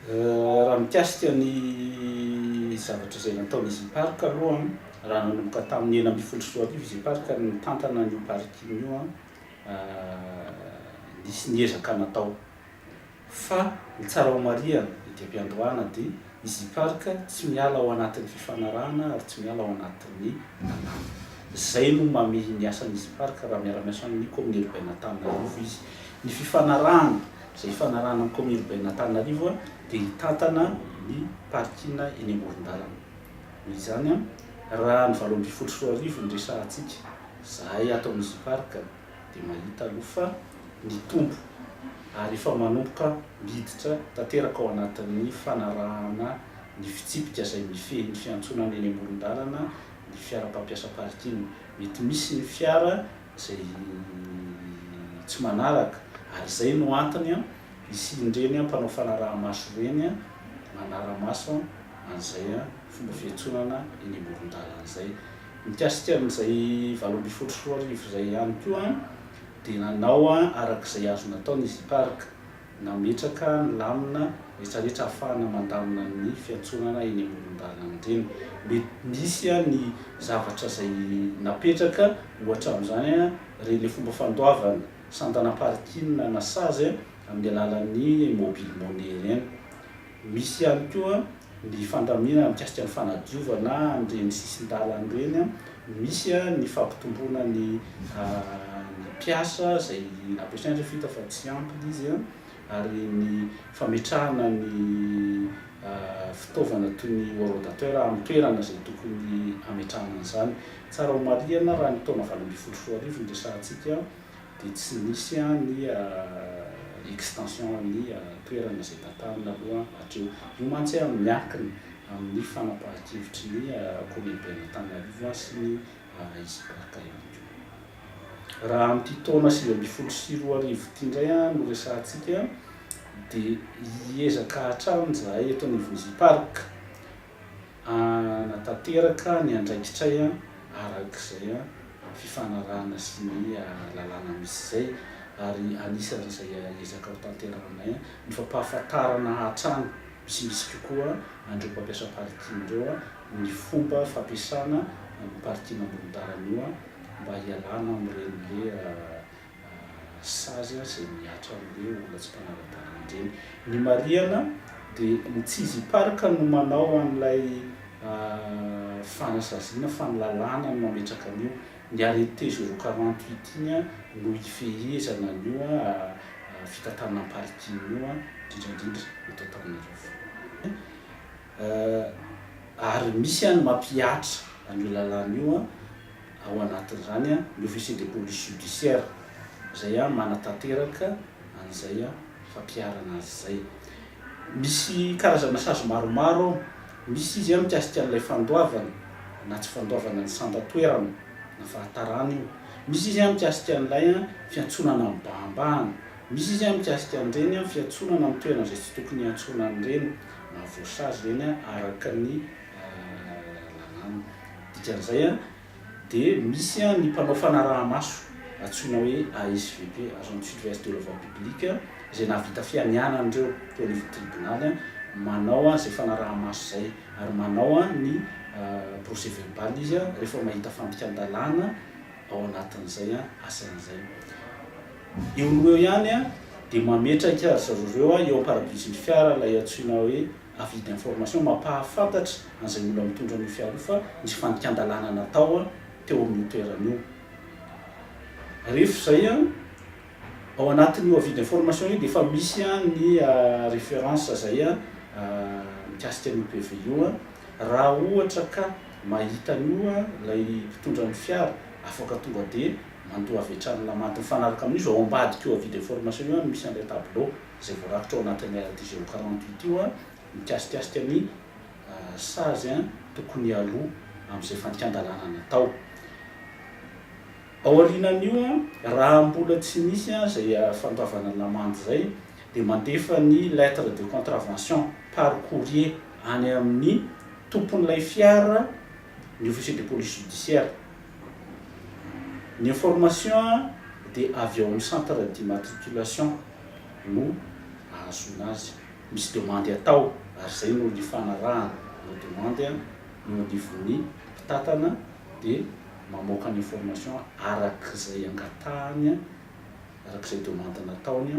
Raha mikasika ny zavatra zay nataon'izy park aloha raha nanomboka tamin'ny 2016 izy park ny tantana ny parking io nisy niezaka natao fa ny tsara homarihana ity am-piandohana dia izy park tsy miala ao anatin'ny fifanarahana ary tsy miala ao anatin'ny lalàna. Zay no mamehy ny asan'izy park raha miara-miasa amin'ny commune urbaine Antananarivo izy. Ny fifanarahana zay ifanarahana amin'ny commune urbaine Antananarivo dia hitantana ny parking eny amoron-dalana. Izany raha ny 2024 no resahantsika zahay ato amin'izy park dia mahita aloha fa ny tombo ary efa manomboka miditra tanteraka ao anatin'ny fanarahana ny fitsipika izay mifehy ny fiantsonana eny amoron-dalana ny fiara mpampiasa parking. Mety misy ny fiara izay tsy manaraka ary zay no antony isindreny mpanao fanaraha-maso ireny manara-maso an'izay fomba fiantsonana eny amoron-dalana zay. Mikasika amin'izay 2024 zay ihany koa dia nanao arak'izay azo nataon'izy park nametraka ny lamina rehetrarehetra ahafahana mandamina ny fiantsonana eny amoron-dalana ireny. Misy ny zavatra zay napetraka ohatra amin'izany ireny fomba fandoavana sandana parking na sazy amin'ny alalan'ny mobile money ireny. Misy ihany koa ny fandamina mikasika ny fanadiovana amin'ireny sisin-dalana ireny. Misy ny fampitomboana ny mpiasa zay nampiasaina fita fa tsy ampy izy ary ny fametrahana ny fitaovana toy ny rotateur amin'ny toerana zay tokony hametrahana an'izany. Tsara homarihana raha ny taona 2024 no resahantsika dia tsy nisy ny extension ny toerana zay tantarina aloha hatreo. Io mantsy miankina amin'ny fanapahan-kevitry ny commune urbaine Antananarivo sy ny izy park ihany koa. Raha amin'ity taona 2024 ity indray no resahantsika dia hiezaka hatrany zahay eto anivon'izy park hanatanteraka ny andraikitray arak'izay fifanarahana sy ny lalàna misy zay ary anisan'izay ezaka ho tanterahanay ny fampahafantarana hatrany misimisy kokoa andreo mpampiasa parking ireo ny fomba fampiasana ny parking amoron-dalana io mba hialana amin'ireny sazy zay miatra amin'ilay olona tsy mpanara-dalana ireny. Ny marihana dia ny tsy izy park no manao an'ilay fanasaziana fanolalana no mametraka an'io. Ny arrêté 048 iny no ifehezana an'io fitantanana parking io indrindrandrindra eto Antananarivo. Ary misy ny mampiatra an'io lalàna io ao anatin'izany ny officier de police judiciaire zay manatanteraka an'izay fampiarana azy zay. Misy karazana sazy maromaro, misy izy mikasika an'ilay fandoavana na tsy fandoavana ny sanda-toerana na fahatarana io. Misy izy mikasika an'ilay fiantsonana amin'ny bahambahana. Misy izy mikasika an'ireny fiantsonana amin'ny toerana izay tsy tokony hiantsonana ireny na voasazy ireny araka ny lalàna. Dikan'izay dia misy ny mpanao fanaraha-maso antsoina hoe ASVP, agent de surveillance de la voie publique, izay nahavita fianianana andreo teo anivon'ny tribunal manao izay fanaraha-maso zay ary manao ny procès verbal izy rehefa mahita fampikan-dalàna ao anatin'izay asan'izay. Eo eo ihany dia mametraka zareo eo am-parabusy ny fiara ilay antsoina hoe avis d'information mampahafantatra an'izay olona mitondra ny fiara fa nisy fandikan-dalàna natao teo amin'ny toerana io. Rehefa zay ao anatin'io avis d'information io dia efa misy ny référence zay mikasika ny PV io. Raha ohatra ka mahita an'io ilay mpitondra ny fiara afaka tonga dia mandoa avy hatrany lamanty mifanaraka amin'izy ao ambadika io avis d'information io misy an'ilay tableau zay voarakitra ao anatin'ny arrêté 048 io mikasikasika ny sazy tokony aloha amin'izay fandikan-dalàna natao. Ao aorianan'io raha mbola tsy misy zay fandoavana lamandy zay dia mandefa ny lettre de contravention par courrier any amin'ny tompon'ilay fiara ny officier de police judiciaire. Ny information dia avy ao amin'ny centre d'immatriculation no ahazona azy. misy demandy atao ary zay no ny fanarahana no demandy no livony mpitatana dia mamoaka ny information arak'izay angatahany arak'izay demande nataony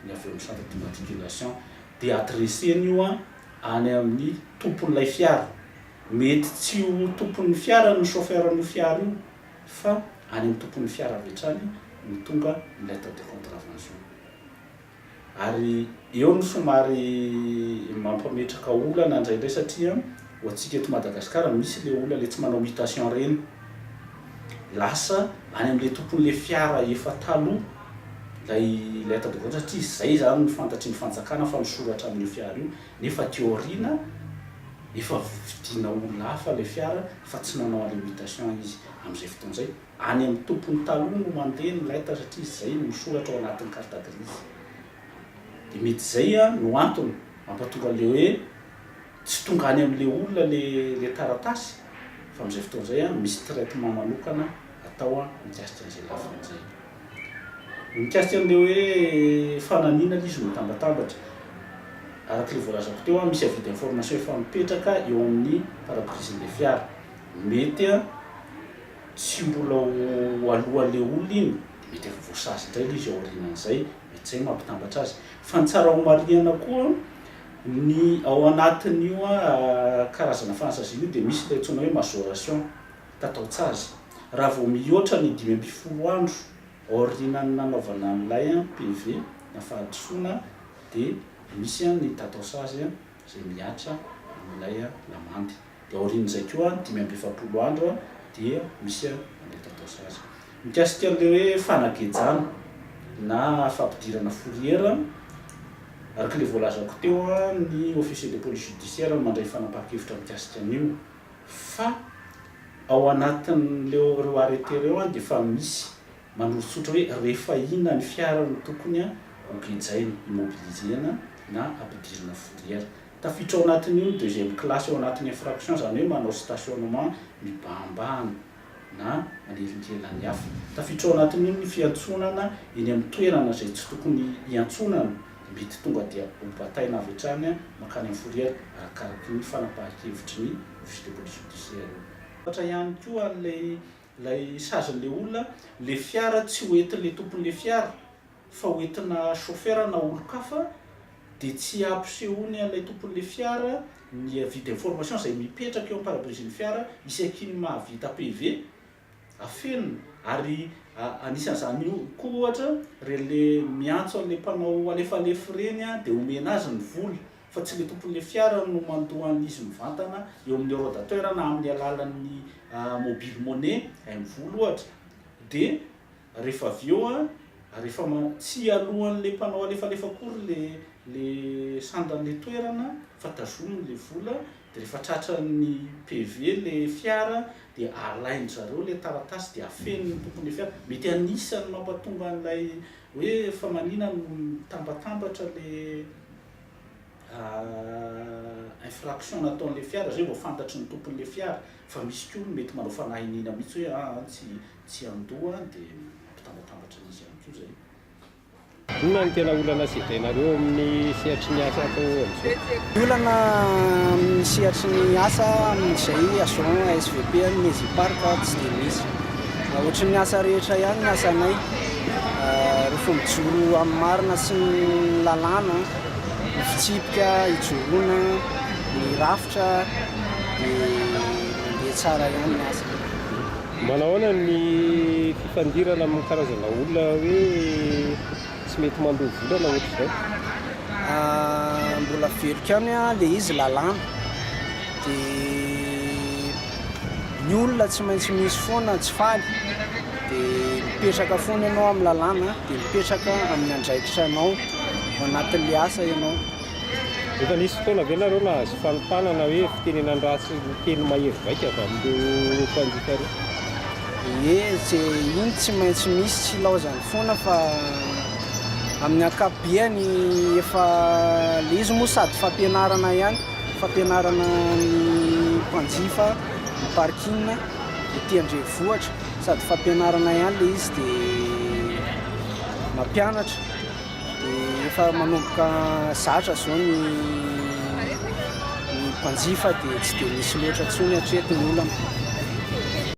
ny avy amin'ny centre d'immatriculation dia adresseny io any amin'ny tompon'ilay fiara. Mety tsy ho tompon'ny fiara ny chauffeur-ny fiara io fa any amin'ny tompon'ny fiara avetrany ny tonga ny lettre de contravention. Ary eo no somary mampametraka olana indraindray satria ho antsika eto Madagasikara misy le olona le tsy manao mutation reny, lasa any amin'le tompon'le fiara efa taloha lay lettre de contravention satria zay zany ny fantatry ny fanjakana fa misoratra amin'ny fiara io, nefa teoriana efa vidina olona hafa le fiara fa tsy nanao an'le mutation izy amin'izay fotoan'izay. Any amin'ny tompony taloha no mandeha ny lettre satria zay no misoratra ao anatin'ny carte grise. Dia mety zay no antony mampatonga le hoe tsy tonga any amin'le olona le taratasy fa amin'izay fotoan'izay misy traitement manokana atao mikasika an'izay lafiny zay. Mikasika an'le hoe fananina izy no tambatambatra arak'le voalazako teo misy avis d'information efa mipetraka eo amin'ny pare-brisen'le fiara. Mety tsy mbola ho alohan'le olona iny mety efa voasazy indray izy ao aorianan'izay, mety zay mampitambatra azy. Fa ny tsara homariana koa ny ao anatin'io karazana fanasaziana io dia misy ilay antsoina hoe majoration tataotsazy. Raha vao mihoatra ny 5 andro aorianany nanaovana an'ilay PV na fahadisoana dia misy ny tataotsazy zay miatra amin'ilay lamandy. Dia aorian'izay koa 5 andro dia misy ilay tataotsazy. Mikasika an'le hoe fanagejana na fampidirana fourrière arak'le voalazako teo ny officier de police judiciaire mandray fanapahan-kevitra mikasika an'io, fa ao anatin'reo arrêté reo dia fa misy manorotsotro hoe rehefa inona ny fiara no tokony hogejaina, immobilisena na ampidirana fourrière. Tafiditra ao anatin'io deuxième classe ao anatin'ny infraction, zany hoe manao stationnement mibahambahana na manelinkelany hafa. Tafiditra ao anatin'io ny fiantsonana eny amin'ny toerana zay tsy tokony hiantsonana, mety tonga dia ho bataina avy hatrany makany amin'ny fourrière arakaraky ny fanapahan-kevitry ny officier de police judiciaire. Ohatra ihany koa lay sazin'le olona, le fiara tsy hoentin'le tompon'le fiara fa hoentina chauffeur na olo-kafa dia tsy ampisehony an'ilay tompon'le fiara ny avis d'information zay mipetraka eo amin'ny pare-brisen'ny fiara isaky ny mahavita PV afenina. Ary anisan'izany io koa ohatra rele miantso an'le mpanao alefalefy reny dia omena azy ny vola, fa tsy le tompon'le fiara no mandohan'izy mivantana eo amin'ny rodateur na amin'ny alalan'ny mobile monnaie mivola ohatra. Dia rehefa avy eo rehefa tsy alohan'le mpanao alefalefa akory le sandan'le toerana fa tazominy le vola, dia rehefa tratran'ny PV le fiara dia alainy zareo le taratasy dia afeniny tompon'le fiara. Mety anisany mampatonga an'ilay hoe fa manina no tambatambatra le infraction nataon'le fiara zay vao fantatry ny tompon'le fiara. Fa misy koa mety manao fanahinina mihitsy hoe tsy andoha dia mampitambatambatra an'izy ihany koa zay. Inona ny tena olana sedrainareo amin'ny sehatry ny asa atao amin'izao? Olana amin'ny sehatry ny asa amin'izay agent SVP ny Ezipark tsy dia misy. Ohatry ny asa rehetra ihany ny asanay, rehefa mijoro amin'ny marina sy ny lalàna, ny fitsipika, hijoroana, ny rafitra dia mandeha tsara ihany ny asa. Manao ahoana ny fifandirana amin'ny karazana olona hoe tsy mety mandoha volana ohatr'izao? Mbola velika any le izy lalàna dia ny olona tsy maintsy misy foana tsy faly, dia mipetraka foana ianao amin'ny lalàna dia mipetraka amin'ny andraikitra anao ao anatin'le asa ianao. Efa nisy fotoana ve nareo nahazo fanopanana hoe fitenenana ratsy ny teny mahery vaika avy amin'ireo mpanjifa reo? Iny tsy maintsy misy tsy ilaozany foana fa amin'ny ankapobeny efa le izy moa sady fampianarana ihany, fampianarana ny mpanjifa, ny parking, ety andrenivohitra, sady fampianarana ihany le izy dia mampianatra. Dia rehefa manomboka zatra zao ny mpanjifa dia tsy dia misy loatra ntsony hatretin'ny olana.